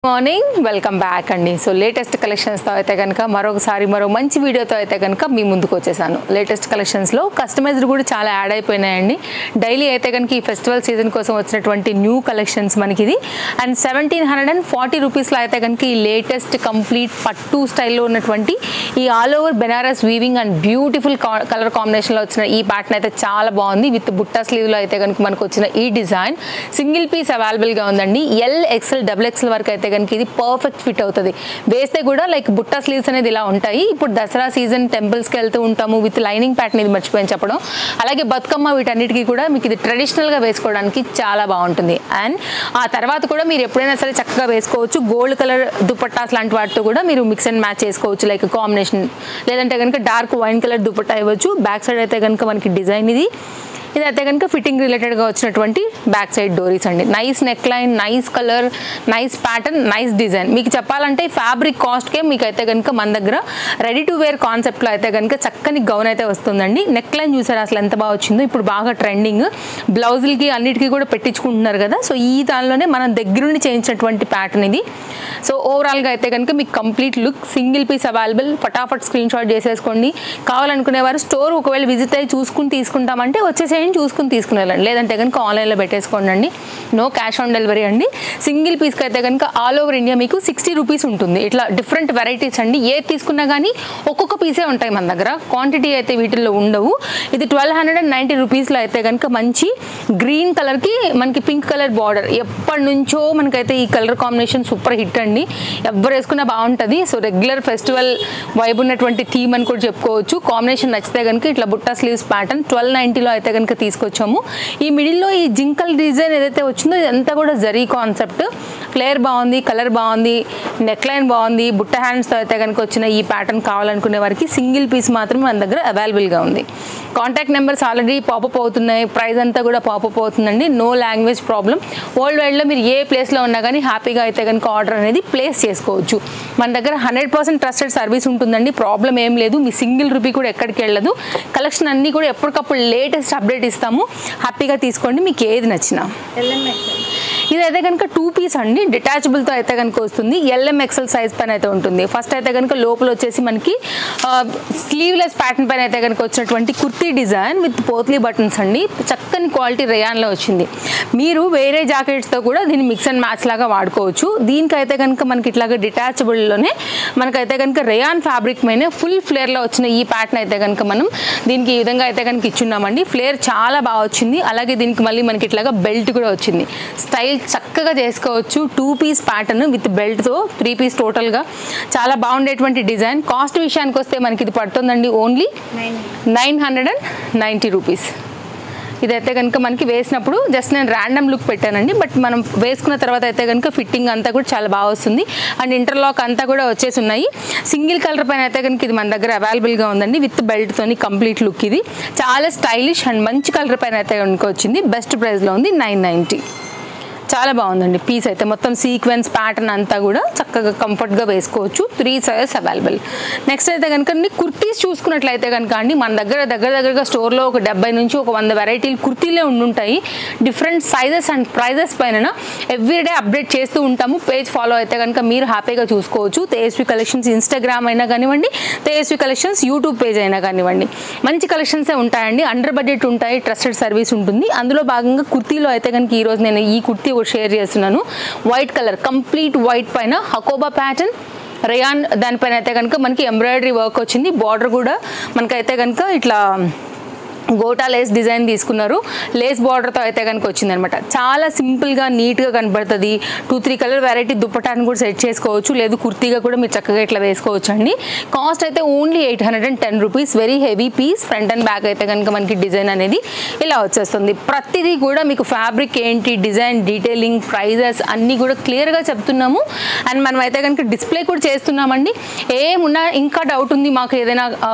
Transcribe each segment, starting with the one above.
Morning welcome back అండి. So latest కలెక్షన్స్తో అయితే కనుక మరో మంచి వీడియోతో అయితే కనుక మీ ముందుకు వచ్చేసాను. లేటెస్ట్ కలెక్షన్స్లో కస్టమైజ్డ్ కూడా చాలా యాడ్ అయిపోయినాయండి. డైలీ అయితే కనుక ఈ ఫెస్టివల్ సీజన్ కోసం వచ్చినటువంటి న్యూ కలెక్షన్స్ మనకి ఇది. అండ్ 1740 రూపీస్లో అయితే కనుక ఈ లేటెస్ట్ కంప్లీట్ పట్టు స్టైల్లో ఉన్నటువంటి ఈ all over Banaras weaving and beautiful colour కాంబినేషన్లో వచ్చిన ఈ ప్యాటర్న్ అయితే చాలా బాగుంది. విత్ బుట్టా స్లీవ్లో అయితే కనుక మనకు వచ్చిన ఈ డిజైన్ సింగిల్ పీస్ అవైలబుల్గా ఉందండి. ఎల్ ఎక్స్ఎల్ డబుల్ ఎక్స్ఎల్ వరకు అయితే కనుక ఇది పర్ఫెక్ట్ ఫిట్ అవుతుంది. వేస్తే కూడా లైక్ బుట్టా స్లీవ్స్ అనేది ఇలా ఉంటాయి. ఇప్పుడు దసరా సీజన్ టెంపుల్స్కి వెళ్తూ ఉంటాము విత్ లైనింగ్ ప్యాటర్న్, ఇది మర్చిపోయాను చెప్పడం. అలాగే బతుకమ్మ వీటన్నిటికీ కూడా మీకు ఇది ట్రెడిషనల్గా వేసుకోవడానికి చాలా బాగుంటుంది. అండ్ ఆ తర్వాత కూడా మీరు ఎప్పుడైనా సరే చక్కగా వేసుకోవచ్చు. గోల్డ్ కలర్ దుపట్టాస్ లాంటి వాటితో కూడా మీరు మిక్స్ అండ్ మ్యాచ్ చేసుకోవచ్చు, లైక్ కాంబినేషన్. లేదంటే కనుక డార్క్ వైన్ కలర్ దుపట్టా ఇవ్వచ్చు. బ్యాక్ సైడ్ అయితే కనుక మనకి డిజైన్ ఇదైతే కనుక ఫిట్టింగ్ రిలేటెడ్గా వచ్చినటువంటి బ్యాక్ సైడ్ డోరీస్ అండి. Nice neck line, nice colour, nice pattern, nice design. మీకు చెప్పాలంటే ఫ్యాబ్రిక్ కాస్ట్కే మీకు అయితే కనుక మన దగ్గర రెడీ టు వేర్ కాన్సెప్ట్లో అయితే కనుక చక్కని గౌన్ అయితే వస్తుందండి. నెక్ లైన్ చూసారు అసలు ఎంత బాగా వచ్చిందో. ఇప్పుడు బాగా ట్రెండింగ్, బ్లౌజులకి అన్నిటికీ కూడా పెట్టించుకుంటున్నారు కదా. సో ఈ దానిలోనే మనం దగ్గరుండి చేయించినటువంటి ప్యాటర్న్ ఇది. సో ఓవరాల్గా అయితే కనుక మీకు complete look single piece available. ఫటాఫట్ స్క్రీన్ షాట్ చేసేసుకోండి. కావాలనుకునేవారు స్టోర్ ఒకవేళ విజిట్ అయ్యి చూసుకుని తీసుకుంటామంటే వచ్చేసేయండి, చూసుకుని తీసుకుని వెళ్ళండి. లేదంటే కనుక ఆన్లైన్లో పెట్టేసుకోండి అండి. నో క్యాష్ ఆన్ డెలివరీ అండి. సింగిల్ పీస్కి అయితే కనుక ఆల్ ఓవర్ ఇండియా మీకు 60 రూపీస్ ఉంటుంది. ఇట్లా డిఫరెంట్ వెరైటీస్ అండి. ఏది తీసుకున్నా కానీ ఒక్కొక్క పీసే ఉంటాయి మన దగ్గర, క్వాంటిటీ అయితే వీటిల్లో ఉండవు. ఇది 1290 రూపీస్లో అయితే కనుక మంచి గ్రీన్ కలర్కి మనకి పింక్ కలర్ బార్డర్. ఎప్పటి నుంచో మనకైతే ఈ కలర్ కాంబినేషన్ సూపర్ హిట్ అండి. ఎవరు వేసుకున్నా బాగుంటుంది. సో రెగ్యులర్ ఫెస్టివల్ వైబ్ ఉన్నటువంటి థీమ్ అని కూడా చెప్పుకోవచ్చు. కాంబినేషన్ నచ్చితే కనుక ఇట్లా బుట్టా స్లీవ్స్ ప్యాటర్న్ 1290లో అయితే కనుక తీసుకొచ్చాము. ఈ మిడిల్లో ఈ జింకల్ డిజైన్ ఏదైతే వచ్చిందో ఇదంతా కూడా జరీ కాన్సెప్ట్. ఫ్లేర్ బాగుంది, కలర్ బాగుంది, నెక్ లైన్ బాగుంది. బుట్ట హ్యాండ్స్తో అయితే కనుక వచ్చిన ఈ ప్యాటర్న్ కావాలనుకునే వారికి సింగిల్ పీస్ మాత్రమే మన దగ్గర అవైలబుల్గా ఉంది. కాంటాక్ట్ నెంబర్స్ ఆల్రెడీ పాపప్ అవుతున్నాయి. ప్రైస్ అంతా కూడా పాపప్ అవుతుందండి. No language problem. వరల్డ్ వైడ్లో మీరు ఏ ప్లేస్లో ఉన్నా కానీ హ్యాపీగా అయితే కనుక ఆర్డర్ అనేది ప్లేస్ చేసుకోవచ్చు. మన దగ్గర 100% ట్రస్టెడ్ సర్వీస్ ఉంటుందండి. ప్రాబ్లం ఏం లేదు. మీ సింగిల్ రూపీ కూడా ఎక్కడికి వెళ్ళదు. కలెక్షన్ అన్నీ కూడా ఎప్పటికప్పుడు లేటెస్ట్ అప్డేట్ ఇస్తాము. హ్యాపీగా తీసుకోండి మీకు ఏది నచ్చినా. ఇదైతే కనుక 2 పీస్ అండి. డిటాచబుల్తో అయితే కనుక వస్తుంది. LMXL సైజ్ పైన అయితే ఉంటుంది. ఫస్ట్ అయితే కనుక లోపల వచ్చేసి మనకి స్లీవ్లెస్ ప్యాటర్న్ పైన అయితే కనుక వచ్చినటువంటి kurti design with potli buttons అండి. చక్కని క్వాలిటీ రేయాన్లో వచ్చింది. మీరు వేరే జాకెట్స్తో కూడా దీన్ని మిక్స్ అండ్ మ్యాచ్ లాగా వాడుకోవచ్చు. దీనికైతే కనుక మనకి ఇట్లాగా డిటాచబుల్లోనే మనకైతే కనుక రేయాన్ ఫ్యాబ్రిక్ మీద ఫుల్ ఫ్లేర్లో వచ్చిన ఈ ప్యాటర్న్ అయితే కనుక మనం దీనికి ఈ విధంగా అయితే కనుక ఇచ్చున్నామండి. ఫ్లేర్ చాలా బాగా వచ్చింది. అలాగే దీనికి మళ్ళీ మనకి ఇట్లాగా బెల్ట్ కూడా వచ్చింది. స్టైల్ చక్కగా చేసుకోవచ్చు. 2 పీస్ ప్యాటర్న్ విత్ బెల్ట్తో 3 పీస్ టోటల్గా చాలా బాగుండేటువంటి డిజైన్. కాస్ట్ విషయానికి వస్తే మనకి ఇది పడుతుందండి ఓన్లీ 990 రూపీస్. ఇదైతే కనుక మనకి వేసినప్పుడు జస్ట్ నేను ర్యాండమ్ లుక్ పెట్టానండి. బట్ మనం వేసుకున్న తర్వాత అయితే కనుక ఫిట్టింగ్ అంతా కూడా చాలా బాగా వస్తుంది. అండ్ ఇంటర్లాక్ అంతా కూడా వచ్చేసి ఉన్నాయి. సింగిల్ కలర్ పైన అయితే కనుక ఇది మన దగ్గర అవైలబుల్గా ఉందండి. విత్ బెల్ట్తోని కంప్లీట్ లుక్. ఇది చాలా స్టైలిష్ అండ్ మంచి కలర్ పైన అయితే కనుక వచ్చింది. బెస్ట్ ప్రైస్లో ఉంది 990. చాలా బాగుందండి. పీస్ అయితే మొత్తం సీక్వెన్స్ ప్యాటర్న్ అంతా కూడా చక్కగా కంఫర్ట్గా వేసుకోవచ్చు. 3 సైజెస్ అవైలబుల్. నెక్స్ట్ అయితే కనుక కుర్తీస్ చూసుకున్నట్లయితే కనుక అండి మన దగ్గరగా స్టోర్లో ఒక 70 నుంచి ఒక 100 వెరైటీలు కుర్తీలే ఉండుంటాయి. డిఫరెంట్ సైజెస్ అండ్ ప్రైజెస్ పైన ఎవ్రీడే అప్డేట్ చేస్తూ ఉంటాము. పేజ్ ఫాలో అయితే కనుక మీరు హ్యాపీగా చూసుకోవచ్చు. తేజస్వి కలెక్షన్స్ ఇన్స్టాగ్రామ్ అయినా కానివ్వండి, తేజస్వి కలెక్షన్స్ యూట్యూబ్ పేజ్ అయినా కానివ్వండి, మంచి కలెక్షన్సే ఉంటాయండి. అండర్ బడ్జెట్ ఉంటాయి, ట్రస్టెడ్ సర్వీస్ ఉంటుంది. అందులో భాగంగా కుర్తీలో అయితే కనుక ఈరోజు నేను ఈ కుర్తీ షేర్ చేస్తున్నాను. వైట్ కలర్ కంప్లీట్ వైట్ పైన హకోబా ప్యాటర్న్ రేయాన్, దానిపైన అయితే కనుక మనకి ఎంబ్రాయిడరీ వర్క్ వచ్చింది. బార్డర్ కూడా మనకైతే కనుక ఇట్లా గోటా లేస్ డిజైన్ తీసుకున్నారు. లేస్ బార్డర్తో అయితే కనుక వచ్చిందనమాట. చాలా సింపుల్గా నీట్గా కనబడుతుంది. 2-3 కలర్ వెరైటీ దుప్పటాన్ని కూడా సెట్ చేసుకోవచ్చు. లేదు కుర్తీగా కూడా మీరు చక్కగా ఇట్లా వేసుకోవచ్చు అండి. కాస్ట్ అయితే only 810 rupees. Very heavy piece. Front and back అయితే కనుక మనకి డిజైన్ అనేది ఇలా వచ్చేస్తుంది. ప్రతిదీ కూడా మీకు ఫ్యాబ్రిక్ ఏంటి, డిజైన్, డీటెయిలింగ్, ప్రైజెస్ అన్నీ కూడా క్లియర్గా చెప్తున్నాము. అండ్ మనం అయితే కనుక డిస్ప్లే కూడా చేస్తున్నామండి. ఏమున్నా ఇంకా డౌట్ ఉంది మాకు ఏదైనా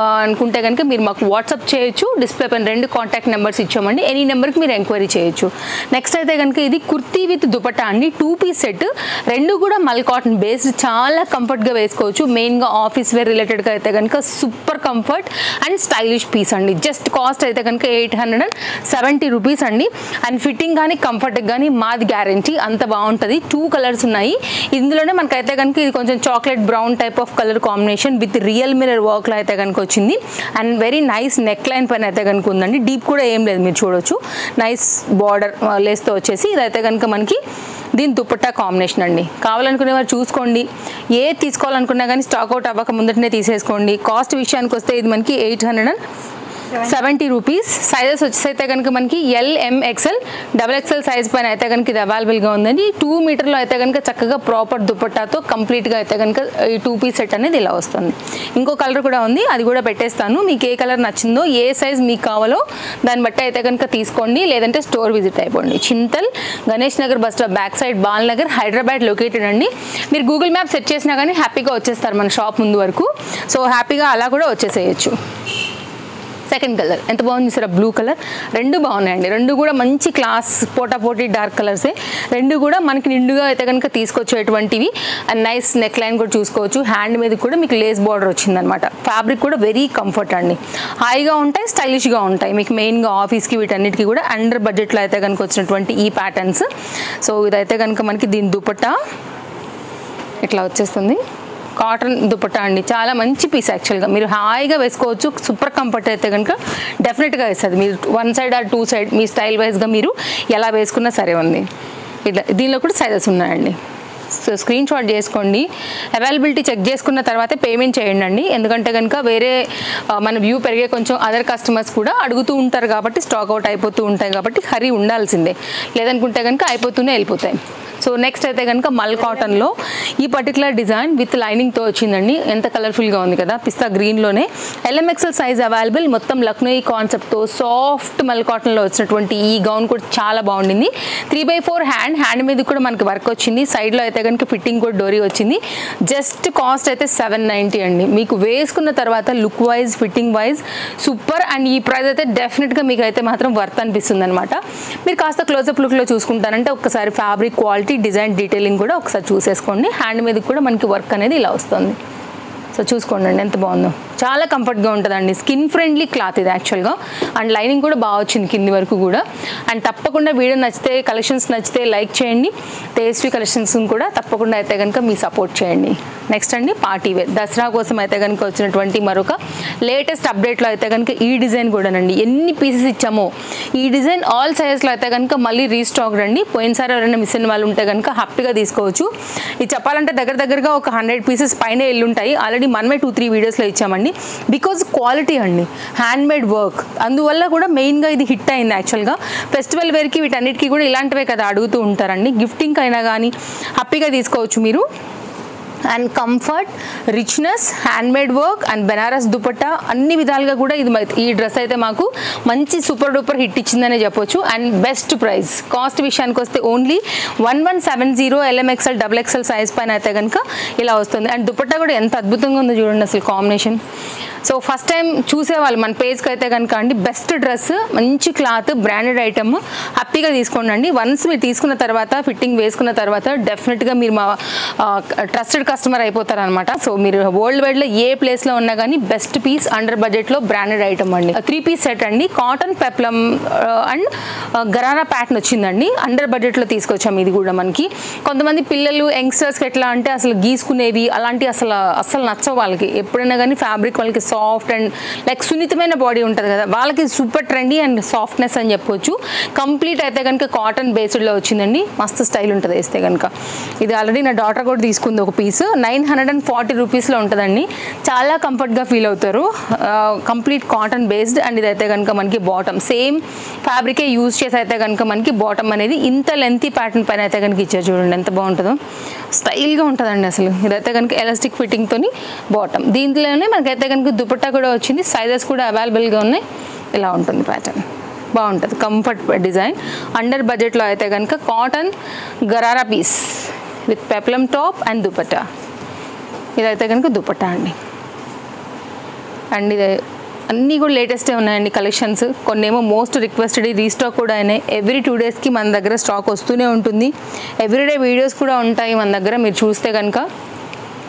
అనుకుంటే కనుక మీరు మాకు వాట్సాప్ చేయొచ్చు. డిస్ప్లే పైన మన 2 కాంటాక్ట్ నెంబర్స్ ఇచ్చామండి. ఎనీ నెంబర్కి మీరు ఎంక్వైరీ చేయొచ్చు. నెక్స్ట్ అయితే కనుక ఇది కుర్తీ విత్ దుపట్టా అండి, 2 పీస్ సెట్. 2 కూడా మల్ కాటన్ బేస్డ్, చాలా కంఫర్ట్గా వేసుకోవచ్చు. మెయిన్గా ఆఫీస్ వేర్ రిలేటెడ్గా అయితే కనుక super comfort and stylish piece అండి. జస్ట్ కాస్ట్ అయితే కనుక 870 రూపీస్ అండి. అండ్ ఫిట్టింగ్ కానీ కంఫర్ట్ కానీ మాది గ్యారంటీ, అంత బాగుంటుంది. 2 కలర్స్ ఉన్నాయి. ఇందులోనే మనకైతే కనుక ఇది కొంచెం chocolate brown type of colour combination with real mirror వర్క్లో అయితే కనుక వచ్చింది. And very nice neck line పైన అయితే కనుక ఉందండి. డీప్ కూడా ఏం లేదు, మీరు చూడొచ్చు. నైస్ బార్డర్ లేస్తో వచ్చేసి ఇదైతే కనుక మనకి దీని దుపట్టా కాంబినేషన్ అండి. కావాలనుకునే వారు చూసుకోండి. ఏ తీసుకోవాలనుకున్నా కానీ స్టాక్ అవుట్ అవ్వక ముందటనే తీసేసుకోండి. కాస్ట్ విషయానికి వస్తే ఇది మనకి 870 రూపీస్. సైజెస్ వచ్చేసైతే కనుక మనకి LMXL XXL సైజ్ పైన అయితే కనుక ఇది అవైలబుల్గా ఉందండి. 2 మీటర్లో అయితే కనుక చక్కగా ప్రాపర్ దుపట్టాతో కంప్లీట్గా అయితే కనుక ఈ 2 పీస్ సెట్ అనేది ఇలా వస్తుంది. ఇంకో కలర్ కూడా ఉంది, అది కూడా పెట్టేస్తాను. మీకు ఏ కలర్ నచ్చిందో, ఏ సైజ్ మీకు కావాలో దాన్ని బట్టి అయితే కనుక తీసుకోండి. లేదంటే స్టోర్ విజిట్ అయిపోండి. Chintal Ganesh Nagar bus stop back side Bal Nagar, Hyderabad located అండి. మీరు గూగుల్ మ్యాప్ సెట్ చేసినా కానీ హ్యాపీగా వచ్చేస్తారు మన షాప్ ముందు వరకు. సో హ్యాపీగా అలా కూడా వచ్చేసేయచ్చు. సెకండ్ కలర్ ఎంత బాగుంది సార్, బ్లూ కలర్. 2 బాగున్నాయండి. 2 కూడా మంచి క్లాస్ పోటాపోటీ డార్క్ కలర్సే. 2 కూడా మనకి నిండుగా అయితే కనుక తీసుకొచ్చేటువంటివి. అండ్ నైస్ నెక్ లైన్ కూడా చూసుకోవచ్చు. హ్యాండ్ మీద కూడా మీకు లేస్ బార్డర్ వచ్చిందనమాట. ఫ్యాబ్రిక్ కూడా వెరీ కంఫర్ట్ అండి. హాయిగా ఉంటాయి, స్టైలిష్గా ఉంటాయి. మీకు మెయిన్గా ఆఫీస్కి వీటన్నిటికీ కూడా అండర్ బడ్జెట్లో అయితే కనుక వచ్చినటువంటి ఈ ప్యాటర్న్స్. సో ఇదైతే కనుక మనకి దీని దుపట్టా ఇట్లా వచ్చేస్తుంది. కాటన్ దుపట్టా అండి, చాలా మంచి పీస్. యాక్చువల్గా మీరు హాయిగా వేసుకోవచ్చు. సూపర్ కంఫర్ట్ అయితే కనుక డెఫినెట్గా వేస్తుంది. మీరు 1 సైడ్ ఆర్ 2 సైడ్ మీ స్టైల్ వైజ్గా మీరు ఎలా వేసుకున్నా సరే ఉంది. ఇట్లా దీనిలో కూడా సైజెస్ ఉన్నాయండి. సో స్క్రీన్ షాట్ చేసుకోండి. అవైలబిలిటీ చెక్ చేసుకున్న తర్వాతే పేమెంట్ చేయండి అండి. ఎందుకంటే కనుక వేరే మన వ్యూ పెరిగే కొంచెం అదర్ కస్టమర్స్ కూడా అడుగుతూ ఉంటారు కాబట్టి స్టాక్ అవుట్ అయిపోతూ ఉంటాయి కాబట్టి హరీ ఉండాల్సిందే. లేదనుకుంటే కనుక అయిపోతూనే వెళ్ళిపోతాయి. సో నెక్స్ట్ అయితే కనుక మల్ కాటన్లో ఈ పర్టికులర్ డిజైన్ విత్ లైనింగ్తో వచ్చిందండి. ఎంత కలర్ఫుల్గా ఉంది కదా, పిస్తా గ్రీన్లోనే. LMXL size available. మొత్తం లక్నోయి కాన్సెప్ట్తో సాఫ్ట్ మల్ కాటన్లో వచ్చినటువంటి ఈ గౌన్ కూడా చాలా బాగుండింది. 3/4 హ్యాండ్ మీద కూడా మనకి వర్క్ వచ్చింది. సైడ్లో అయితే కనుక ఫిట్టింగ్ కూడా డోరీ వచ్చింది. జస్ట్ కాస్ట్ అయితే 790 అండి. మీకు వేసుకున్న తర్వాత look wise fitting wise super. And ఈ ప్రైస్ అయితే డెఫినెట్గా మీకు అయితే మాత్రం వర్త్ అనిపిస్తుంది అనమాట. మీరు కాస్త క్లోజప్ లుక్లో చూసుకుంటారంటే ఒక్కసారి ఫ్యాబ్రిక్ క్వాలిటీ డిజైన్ డీటెయిలింగ్ కూడా ఒకసారి చూసేసుకోండి. హ్యాండ్ మీద కూడా మనకి వర్క్ అనేది ఇలా వస్తుంది. సో చూసుకోండి అండి ఎంత బాగుందో. చాలా కంఫర్ట్గా ఉంటుందండి. స్కిన్ ఫ్రెండ్లీ క్లాత్ ఇది యాక్చువల్గా. అండ్ లైనింగ్ కూడా బాగా వచ్చింది కింది వరకు కూడా. అండ్ తప్పకుండా వీడియో నచ్చితే, కలెక్షన్స్ నచ్చితే లైక్ చేయండి. టేస్టీ కలెక్షన్స్ కూడా తప్పకుండా అయితే కనుక మీ సపోర్ట్ చేయండి. నెక్స్ట్ అండి పార్టీ వేర్. దసరా కోసం అయితే కనుక వచ్చినటువంటి మరొక లేటెస్ట్ అప్డేట్లో అయితే కనుక ఈ డిజైన్ కూడానండి. ఎన్ని పీసెస్ ఇచ్చామో ఈ డిజైన్ ఆల్ సైజెస్లో అయితే కనుక మళ్ళీ రీస్టాక్ రండి. పోయినసారి ఎవరైనా మిస్ అయిన వాళ్ళు ఉంటే కనుక హ్యాపీగా తీసుకోవచ్చు. ఇది చెప్పాలంటే దగ్గరగా ఒక 100 పీసెస్ పైన ఎల్లుంటాయి. ఆల్రెడీ మనమే 2-3 వీడియోస్లో ఇచ్చామండి. బికాజ్ క్వాలిటీ అండి, హ్యాండ్ మేడ్ వర్క్, అందువల్ల కూడా మెయిన్గా ఇది హిట్ అయింది. యాక్చువల్గా ఫెస్టివల్ వేర్కి వీటన్నిటికీ కూడా ఇలాంటివే కదా అడుగుతూ ఉంటారండి. గిఫ్టింగ్ అయినా కానీ హ్యాపీగా తీసుకోవచ్చు మీరు. And comfort, richness, handmade work and Banaras dupatta అన్ని విధాలుగా కూడా ఇది ఈ డ్రెస్ అయితే మాకు మంచి సూపర్ డూపర్ హిట్ ఇచ్చిందనే చెప్పొచ్చు. And best price. కాస్ట్ విషయానికి వస్తే ఓన్లీ 1170 LMXL XXL సైజ్ పైన అయితే కనుక ఇలా వస్తుంది. అండ్ దుపట్టా కూడా ఎంత అద్భుతంగా ఉందో చూడండి అసలు కాంబినేషన్. సో ఫస్ట్ టైం చూసేవాళ్ళు మన పేజ్కి అయితే కనుక అండి బెస్ట్ డ్రెస్, మంచి క్లాత్, బ్రాండెడ్ ఐటమ్ హ్యాపీగా తీసుకోండి. వన్స్ మీరు తీసుకున్న తర్వాత ఫిట్టింగ్ వేసుకున్న తర్వాత డెఫినెట్గా మీరు మా ట్రస్టెడ్ కస్టమర్ అయిపోతారనమాట. సో మీరు వరల్డ్ వైడ్లో ఏ ప్లేస్లో ఉన్నా కానీ బెస్ట్ పీస్ అండర్ బడ్జెట్లో బ్రాండెడ్ ఐటమ్ అండి. 3 పీస్ సెట్ అండి. Cotton peplum and gharara pattern వచ్చిందండి. అండర్ బడ్జెట్లో తీసుకొచ్చాము. ఇది కూడా మనకి కొంతమంది పిల్లలు యంగ్స్టర్స్కి ఎట్లా అంటే అసలు గీసుకునేవి అలాంటివి అసలు నచ్చవు వాళ్ళకి. ఎప్పుడైనా కానీ ఫ్యాబ్రిక్ వాళ్ళకి సాఫ్ట్ అండ్ లైక్ సున్నితమైన బాడీ ఉంటుంది కదా, వాళ్ళకి సూపర్ ట్రెండీ అండ్ సాఫ్ట్నెస్ అని చెప్పొచ్చు. కంప్లీట్ అయితే కనుక కాటన్ బేస్డ్లో వచ్చిందండి. మస్తు స్టైల్ ఉంటుంది వేస్తే కనుక. ఇది ఆల్రెడీ నా డాటర్ కూడా తీసుకుంది ఒక పీస్. 940 రూపీస్లో ఉంటుందండి. చాలా కంఫర్ట్గా ఫీల్ అవుతారు. Complete cotton based. అండ్ ఇదైతే కనుక మనకి బాటమ్ సేమ్ ఫ్యాబ్రికే యూజ్ చేసి అయితే కనుక మనకి బాటమ్ అనేది ఇంత లెంతీ ప్యాటర్న్ పైన అయితే కనుక ఇచ్చారు. చూడండి ఎంత బాగుంటుందో, స్టైల్గా ఉంటుందండి అసలు. ఇదైతే కనుక ఎలాస్టిక్ ఫిట్టింగ్తో బాటమ్. దీంట్లోనే మనకైతే కనుక దుపట్టా కూడా వచ్చింది. సైజెస్ కూడా అవైలబుల్గా ఉన్నాయి. ఇలా ఉంటుంది ప్యాటర్న్, బాగుంటుంది. కంఫర్ట్ డిజైన్ అండర్ బడ్జెట్లో అయితే కనుక cotton gharara piece with peplum top and dupatta. ఇదైతే కనుక దుపట్టా అండి. అండ్ ఇది అన్నీ కూడా లేటెస్టే ఉన్నాయండి కలెక్షన్స్. కొన్నేమో మోస్ట్ రిక్వెస్టెడ్ రీస్టాక్ కూడా అయినాయి. ఎవ్రీ 2 డేస్కి మన దగ్గర స్టాక్ వస్తూనే ఉంటుంది. ఎవ్రీడే వీడియోస్ కూడా ఉంటాయి మన దగ్గర. మీరు చూస్తే కనుక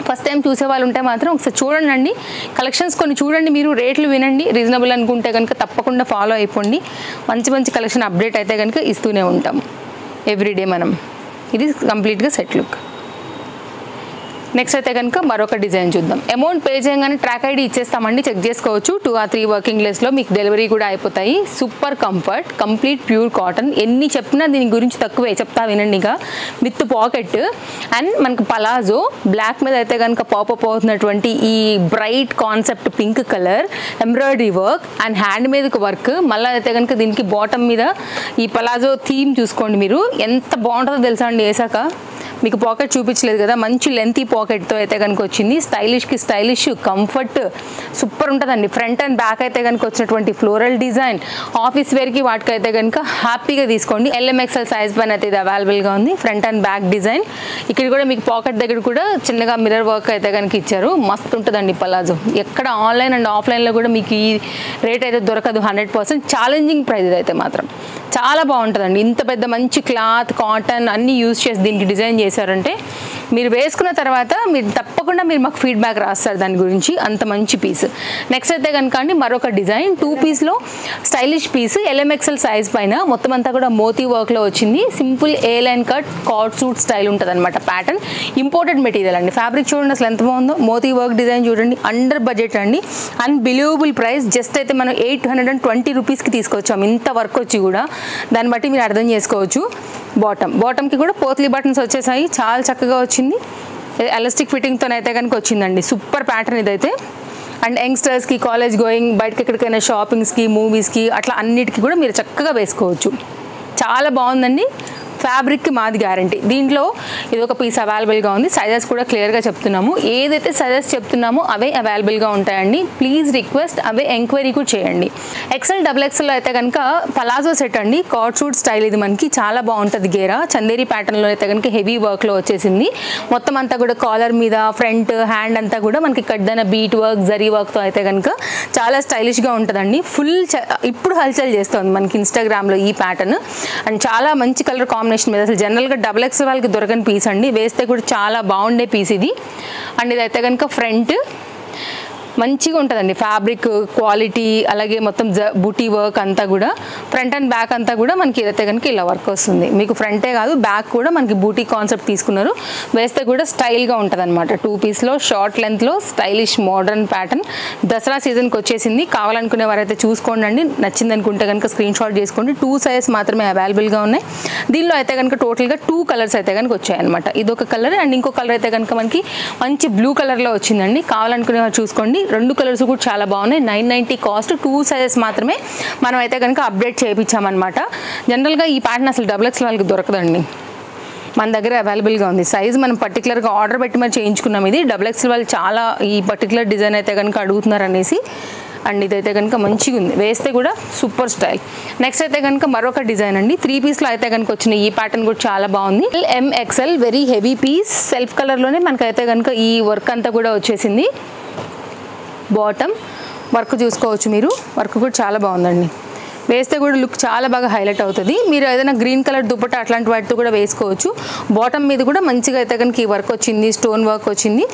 ఫస్ట్ టైం చూసే వాళ్ళు ఉంటే మాత్రం ఒకసారి చూడండి. కలెక్షన్స్ కొన్ని చూడండి, మీరు రేట్లు వినండి. రీజనబుల్ అనుకుంటే కనుక తప్పకుండా ఫాలో అయిపోండి. మంచి మంచి కలెక్షన్ అప్డేట్ అయితే కనుక ఇస్తూనే ఉంటాం ఎవ్రీడే మనం. ఇది కంప్లీట్గా సెట్ లుక్. నెక్స్ట్ అయితే కనుక మరొక డిజైన్ చూద్దాం. అమౌంట్ పే చేయగానే ట్రాక్ ఐడి ఇచ్చేస్తామండి, చెక్ చేసుకోవచ్చు. 2 or 3 వర్కింగ్ డేస్లో మీకు డెలివరీ కూడా అయిపోతాయి. Super comfort, complete pure cotton. ఎన్ని చెప్పినా దీని గురించి తక్కువే, చెప్తా వినండి. ఇక విత్ పాకెట్ అండ్ మనకు పలాజో బ్లాక్ మీద అయితే కనుక పాపప్ అవుతున్నటువంటి ఈ bright concept pink colour embroidery work and hand మీదకి వర్క్. మళ్ళీ అయితే కనుక దీనికి బాటమ్ మీద ఈ పలాజో థీమ్ చూసుకోండి మీరు, ఎంత బాగుంటుందో తెలుసా అండి. వేసాక మీకు పాకెట్ చూపించలేదు కదా, మంచి లెంతీ పాకెట్తో అయితే కనుక వచ్చింది. స్టైలిష్కి స్టైలిష్, కంఫర్ట్ సూపర్ ఉంటుందండి. ఫ్రంట్ అండ్ బ్యాక్ అయితే కనుక వచ్చినటువంటి ఫ్లోరల్ డిజైన్, ఆఫీస్ వేర్కి వాటికి అయితే కనుక హ్యాపీగా తీసుకోండి. LMXL సైజ్ పైన అయితే ఇది అవైలబుల్గా ఉంది. Front and back design. ఇక్కడ కూడా మీకు పాకెట్ దగ్గర కూడా చిన్నగా మిర్రర్ వర్క్ అయితే కనుక ఇచ్చారు. మస్తు ఉంటుందండి పలాజో. ఎక్కడ ఆన్లైన్ అండ్ ఆఫ్లైన్లో కూడా మీకు ఈ రేట్ అయితే దొరకదు. 100% ఛాలెంజింగ్ ప్రైస్ అయితే మాత్రం చాలా బాగుంటుందండి. ఇంత పెద్ద మంచి క్లాత్, కాటన్ అన్నీ యూజ్ చేసి దీనికి డిజైన్ చేశారంటే మీరు వేసుకున్న తర్వాత మీరు తప్పకుండా మాకు ఫీడ్బ్యాక్ రాస్తారు దాని గురించి. అంత మంచి పీస్. నెక్స్ట్ అయితే కనుక అండి మరొక డిజైన్ 2 పీస్లో స్టైలిష్ పీస్. LMXL సైజ్ పైన మొత్తం అంతా కూడా మోతీ వర్క్లో వచ్చింది. Simple A line cut cord suit style ఉంటుంది అనమాట. ప్యాటర్న్ ఇంపోర్టెడ్ మెటీరియల్ అండి. ఫ్యాబ్రిక్ చూడండి అసలు ఎంత బాగుందో. మోతీ వర్క్ డిజైన్ చూడండి, అండర్ బడ్జెట్ అండి. Unbelievable price. జస్ట్ అయితే మనం 820 రూపీస్కి తీసుకొచ్చాం. ఇంత వర్క్ వచ్చి కూడా దాన్ని బట్టి మీరు అర్థం చేసుకోవచ్చు. బాటమ్కి కూడా పోత్లీ బటన్స్ వచ్చేసాయి. చాలా చక్కగా వచ్చింది. ఎలాస్టిక్ ఫిట్టింగ్తో అయితే కనుక వచ్చిందండి. సూపర్ ప్యాటర్న్ ఇదైతే. అండ్ యంగ్స్టర్స్కి, కాలేజ్ గోయింగ్, బయటకి ఎక్కడికైనా షాపింగ్స్కి, మూవీస్కి అట్లా అన్నిటికీ కూడా మీరు చక్కగా వేసుకోవచ్చు. చాలా బాగుందండి. ఫ్యాబ్రిక్కి మాది గ్యారంటీ. దీంట్లో ఇది ఒక పీస్ అవైలబుల్గా ఉంది. సైజెస్ కూడా క్లియర్గా చెప్తున్నాము. ఏదైతే సైజెస్ చెప్తున్నామో అవే అవైలబుల్గా ఉంటాయండి. ప్లీజ్ రిక్వెస్ట్ అవే ఎంక్వైరీ కూడా చేయండి. XL, XXL అయితే కనుక పలాజో సెట్ అండి. కార్డ్ సూట్ స్టైల్ ఇది మనకి చాలా బాగుంటుంది. గేరా చందేరి ప్యాటర్న్లో అయితే కనుక హెవీ వర్క్లో వచ్చేసింది. మొత్తం అంతా కూడా కాలర్ మీద, ఫ్రంట్, హ్యాండ్ అంతా కూడా మనకి కడ్డన బీట్ వర్క్, జరీ వర్క్తో అయితే కనుక చాలా స్టైలిష్గా ఉంటుందండి. ఫుల్ ఇప్పుడు హల్చల్ చేస్తుంది మనకి ఇన్స్టాగ్రామ్లో ఈ ప్యాటర్న్. అండ్ చాలా మంచి కలర్ కాంబినేషన్ మీద. అసలు జనరల్గా XXL వాళ్ళకి దొరకని పీస్ అండి. వేస్తే కూడా చాలా బాగుండే పీస్ ఇది. అండ్ ఇదైతే కనుక ఫ్రంట్ మంచిగా ఉంటుందండి. ఫ్యాబ్రిక్ క్వాలిటీ అలాగే మొత్తం బూటీ వర్క్ అంతా కూడా ఫ్రంట్ అండ్ బ్యాక్ అంతా కూడా మనకి ఇదైతే కనుక ఇలా వర్క్ వస్తుంది. మీకు ఫ్రంటే కాదు బ్యాక్ కూడా మనకి బూటీ కాన్సెప్ట్ తీసుకున్నారు. వేస్తే కూడా స్టైల్గా ఉంటుంది అనమాట. 2 పీస్లో షార్ట్ లెంత్లో స్టైలిష్ మోడర్న్ ప్యాటర్న్. దసరా సీజన్కి వచ్చేసింది. కావాలనుకునే వారైతే చూసుకోండి. నచ్చింది అనుకుంటే కనుక స్క్రీన్ షాట్ చేసుకోండి. 2 సైజెస్ మాత్రమే అవైలబుల్గా ఉన్నాయి. దీనిలో అయితే కనుక టోటల్గా 2 కలర్స్ అయితే కనుక వచ్చాయన్నమాట. ఇదొక కలర్ అండ్ ఇంకో కలర్ అయితే కనుక మనకి మంచి బ్లూ కలర్లో వచ్చిందండి. కావాలనుకునే వారు చూసుకోండి. 2 కలర్స్ కూడా చాలా బాగున్నాయి. 990 కాస్ట్. 2 సైజెస్ మాత్రమే మనం అయితే కనుక అప్డేట్ చేయించామన్నమాట. జనరల్గా ఈ ప్యాటర్న్ అసలు XXL వాళ్ళకి దొరకదండి. మన దగ్గర అవైలబుల్గా ఉంది. సైజ్ మనం పర్టికులర్గా ఆర్డర్ పెట్టి మరి చేయించుకున్నాం. ఇది XXL వాళ్ళు చాలా ఈ పర్టికులర్ డిజైన్ అయితే కనుక అడుగుతున్నారు అనేసి. అండ్ ఇదైతే కనుక మంచిగా ఉంది. వేస్తే కూడా సూపర్ స్టైల్. నెక్స్ట్ అయితే కనుక మరొక డిజైన్ అండి. 3 పీస్లో అయితే కనుక వచ్చినాయి. ఈ ప్యాటర్న్ కూడా చాలా బాగుంది. LMXL very heavy piece. Self కలర్లోనే మనకైతే కనుక ఈ వర్క్ అంతా కూడా వచ్చేసింది. బాటమ్ వర్క్ చూసుకోవచ్చు మీరు. వర్క్ కూడా చాలా బాగుందండి. వేస్తే కూడా లుక్ చాలా బాగా హైలైట్ అవుతుంది. మీరు ఏదైనా గ్రీన్ కలర్ దుపట్టా అట్లాంటి వాటితో కూడా వేసుకోవచ్చు. బాటమ్ మీద కూడా మంచిగా అయితే కనుక ఈ వర్క్ వచ్చింది. స్టోన్ వర్క్ వచ్చింది.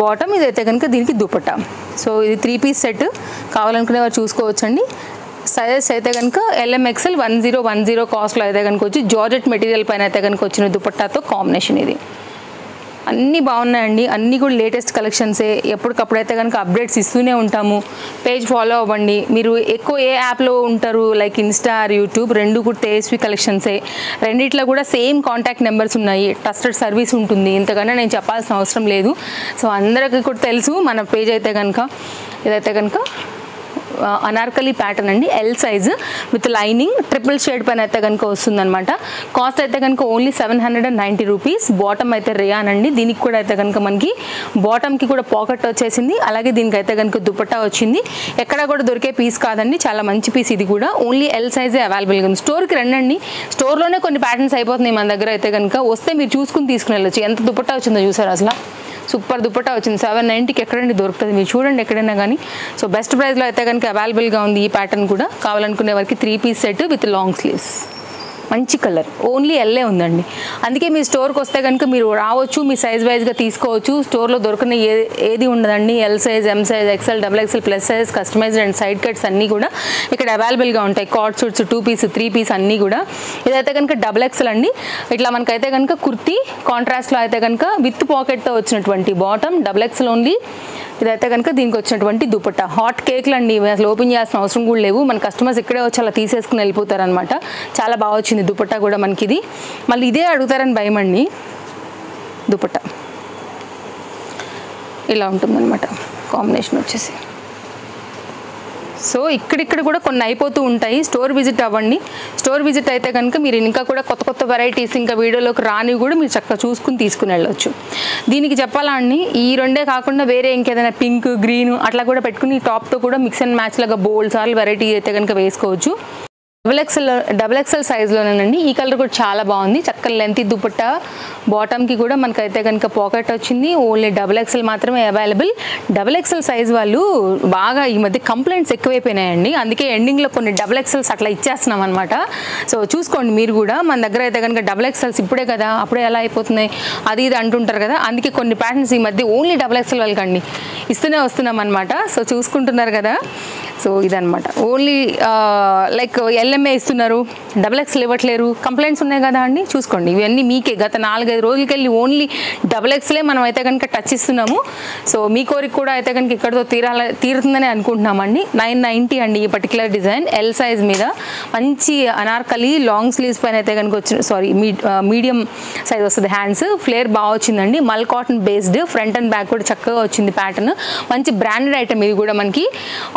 బాటమ్ ఇది అయితే కనుక దీనికి దుపట్టా. సో ఇది 3 పీస్ సెట్. కావాలనుకునే వారు చూసుకోవచ్చండి. సైజెస్ అయితే కనుక LMXL 1010 కాస్ట్లో అయితే కనుక వచ్చి జార్జెట్ మెటీరియల్ పైన అయితే కనుక వచ్చిన దుపట్టాతో కాంబినేషన్ ఇది. అన్నీ బాగున్నాయండి. అన్నీ కూడా లేటెస్ట్ కలెక్షన్సే. ఎప్పటికప్పుడైతే కనుక అప్డేట్స్ ఇస్తూనే ఉంటాము. పేజ్ ఫాలో అవ్వండి. మీరు ఎక్కువ ఏ యాప్లో ఉంటారు, లైక్ ఇన్స్టా ఆర్ యూట్యూబ్, 2 కూడా తేజస్వి కలెక్షన్సే. రెండిట్లో కూడా సేమ్ కాంటాక్ట్ నెంబర్స్ ఉన్నాయి. ట్రస్టెడ్ సర్వీస్ ఉంటుంది. ఇంతకన్నా నేను చెప్పాల్సిన అవసరం లేదు. సో అందరికీ కూడా తెలుసు మన పేజ్ అయితే కనుక. ఇదైతే కనుక అనార్కలి ప్యాటర్న్ అండి. L size with lining triple shade పైన అయితే కనుక వస్తుందన్నమాట. కాస్ట్ అయితే కనుక ఓన్లీ 790 రూపీస్. బాటమ్ అయితే రేయాన్ అండి. దీనికి కూడా అయితే కనుక మనకి బాటమ్కి కూడా పాకెట్ వచ్చేసింది. అలాగే దీనికి అయితే కనుక దుపట్టా వచ్చింది. ఎక్కడ కూడా దొరికే పీస్ కాదండి. చాలా మంచి పీస్ ఇది కూడా. ఓన్లీ L సైజే అవైలబుల్గా ఉంది. స్టోర్కి రండి. స్టోర్లోనే కొన్ని ప్యాటర్న్స్ అయిపోతున్నాయి మన దగ్గర అయితే కనుక. వస్తే మీరు చూసుకుని తీసుకుని వెళ్ళొచ్చు. ఎంత దుపట్టా వచ్చిందో చూసారు అసలు. సూపర్ దుపట్టా వచ్చింది. 790కి ఎక్కడండి దొరుకుతుంది, మీరు చూడండి ఎక్కడైనా కానీ. సో బెస్ట్ ప్రైస్లో అయితే కనుక అవైలబుల్గా ఉంది ఈ ప్యాటర్న్ కూడా. కావాలనుకునే వారికి 3 piece set with long sleeves, మంచి కలర్, ఓన్లీ ఎల్లే ఉందండి. అందుకే మీ స్టోర్కి వస్తే కనుక మీరు రావచ్చు, మీ సైజ్ వైజ్గా తీసుకోవచ్చు. స్టోర్లో దొరికిన ఏది ఉండదండి. L size, M size, XL, XXL, plus size, customised and side cuts అన్నీ కూడా ఇక్కడ అవైలబుల్గా ఉంటాయి. కార్డ్ సూట్స్ 2 పీస్ 3 పీస్ అన్నీ కూడా. ఇదైతే కనుక XXL అండి. ఇట్లా మనకైతే కనుక కుర్తీ కాంట్రాస్ట్లో అయితే కనుక విత్ పాకెట్తో వచ్చినటువంటి బాటమ్, XXL ఓన్లీ. ఇదైతే కనుక దీనికి వచ్చినటువంటి దుపట్టా. హాట్ కేక్లు అండి, అసలు ఓపెన్ చేయాల్సిన అవసరం కూడా లేవు. మన కస్టమర్స్ ఇక్కడే వచ్చి అలా తీసేసుకుని వెళ్ళిపోతారనమాట. చాలా బాగా వచ్చింది దుపట్టా కూడా మనకి. ఇది మళ్ళీ ఇదే అడుగుతారని భయం అండి. దుపట్టా ఇలా ఉంటుందన్నమాట కాంబినేషన్ వచ్చేసి. సో ఇక్కడిక్కడ కూడా కొన్ని అయిపోతూ ఉంటాయి. స్టోర్ విజిట్ అవ్వండి. స్టోర్ విజిట్ అయితే కనుక మీరు ఇంకా కూడా కొత్త కొత్త వెరైటీస్ ఇంకా వీడియోలోకి రానివి కూడా మీరు చక్కగా చూసుకుని తీసుకుని వెళ్ళొచ్చు. దీనికి చెప్పాలా అండి, ఈ రెండే కాకుండా వేరే ఇంకేదైనా పింక్, గ్రీన్ అట్లా కూడా పెట్టుకుని టాప్తో కూడా మిక్స్ అండ్ మ్యాచ్ లాగా బోల్డ్ సార్లు వెరైటీ అయితే కనుక వేసుకోవచ్చు. XXL సైజ్లోనేనండి. ఈ కలర్ కూడా చాలా బాగుంది. చక్కని లెంత్ దుపట్టా, బాటమ్కి కూడా మనకైతే కనుక పాకెట్ వచ్చింది. ఓన్లీ XXL మాత్రమే అవైలబుల్. XXL సైజ్ వాళ్ళు బాగా ఈ మధ్య కంప్లైంట్స్ ఎక్కువైపోయినాయండి. అందుకే ఎండింగ్లో కొన్ని XXLs అట్లా ఇచ్చేస్తున్నాం అనమాట. సో చూసుకోండి మీరు కూడా. మన దగ్గర అయితే కనుక XXLs ఇప్పుడే కదా, అప్పుడే ఎలా అయిపోతున్నాయి అది ఇది అంటుంటారు కదా. అందుకే కొన్ని ప్యాటర్న్స్ ఈ మధ్య ఓన్లీ XXL వాళ్ళకండి ఇస్తూనే వస్తున్నాం అనమాట. సో చూసుకుంటున్నారు కదా. సో ఇదనమాట. ఓన్లీ లైక్ LMA ఇస్తున్నారు, XXL ఇవ్వట్లేరు, కంప్లైంట్స్ ఉన్నాయి కదా అండి. చూసుకోండి ఇవన్నీ మీకే. గత 4-5 రోజులకెళ్ళి ఓన్లీ XXL మనం అయితే కనుక టచ్ ఇస్తున్నాము. సో మీ కోరిక కూడా అయితే కనుక ఇక్కడతో తీరుతుందని అనుకుంటున్నామండి. 990 అండి ఈ పర్టికులర్ డిజైన్. ఎల్ సైజ్ మీద మంచి అనార్కలి లాంగ్ స్లీవ్స్ పైన అయితే కనుక మీడియం సైజ్ వస్తుంది. హ్యాండ్స్ ఫ్లేర్ బాగా వచ్చిందండి. మల్ cotton based, front and back కూడా చక్కగా వచ్చింది ప్యాటర్న్. మంచి బ్రాండెడ్ ఐటమ్ ఇది కూడా. మనకి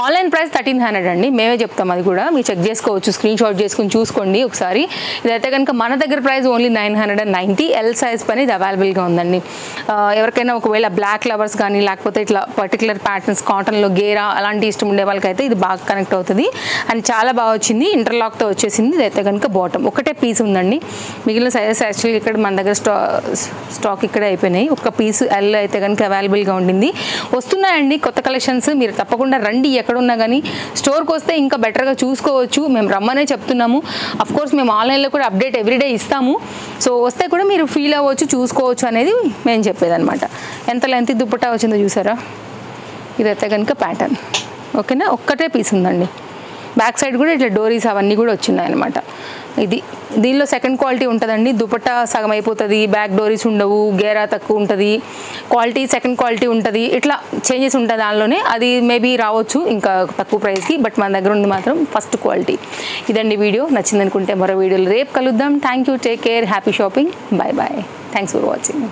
ఆన్లైన్ ప్రైస్ 1300 అండి, మేమే చెప్తాం. అది కూడా మీరు చెక్ చేసుకోవచ్చు, స్క్రీన్ షాట్ చేసుకుని చూసుకోండి ఒకసారి. ఇదైతే కనుక మన దగ్గర ప్రైస్ ఓన్లీ 990. ఎల్ సైజ్ పని ఇది అవైలబుల్గా ఉందండి. ఎవరికైనా ఒకవేళ బ్లాక్ లవర్స్ కానీ లేకపోతే ఇట్లా పర్టికులర్ ప్యాటర్న్స్ కాటన్లో గేరా అలాంటి ఇష్టం ఉండే వాళ్ళకైతే ఇది బాగా కనెక్ట్ అవుతుంది. అండ్ చాలా బాగా వచ్చింది. ఇంటర్లాక్తో వచ్చేసింది. ఇదైతే కనుక బాటమ్ ఒకటే పీస్ ఉందండి. మిగిలిన సైజెస్ యాక్చువల్లీ ఇక్కడ మన దగ్గర స్టాక్ ఇక్కడే అయిపోయినాయి. ఒక పీస్ ఎల్ అయితే కనుక అవైలబుల్గా ఉండింది. వస్తున్నాయండి కొత్త కలెక్షన్స్. మీరు తప్పకుండా రండి. ఎక్కడున్నా కానీ స్టోర్కి వస్తే ఇంకా బెటర్గా చూసుకోవచ్చు. మేము రమ్మనే చెప్తున్నాము. అఫ్కోర్స్ మేము ఆన్లైన్లో కూడా అప్డేట్ ఎవ్రీడే ఇస్తాము. సో వస్తే కూడా మీరు ఫీల్ అవ్వచ్చు, చూసుకోవచ్చు అనేది మేము చెప్పేదన్నమాట. ఎంత లెంత్ దుపట్టా వచ్చిందో చూసారా. ఇదైతే కనుక ప్యాటర్న్ ఓకేనా. ఒక్కటే పీస్ ఉందండి. బ్యాక్ సైడ్ కూడా ఇట్లా డోరీస్ అవన్నీ కూడా వచ్చినాయి అనమాట. ఇది దీనిలో సెకండ్ క్వాలిటీ ఉంటుందండి. దుపట్టా సగం అయిపోతుంది, బ్యాక్ డోరీస్ ఉండవు, గేరా తక్కువ ఉంటుంది, క్వాలిటీ సెకండ్ క్వాలిటీ ఉంటుంది, ఇట్లా చేంజెస్ ఉంటుంది దానిలోనే. అది మేబీ రావచ్చు ఇంకా తక్కువ ప్రైస్కి, బట్ మన దగ్గర ఉంది మాత్రం ఫస్ట్ క్వాలిటీ. ఇదండి వీడియో. నచ్చిందనుకుంటే మరో వీడియోలో రేపు కలుద్దాం. Thank you, take care, happy shopping, bye bye, thanks for watching.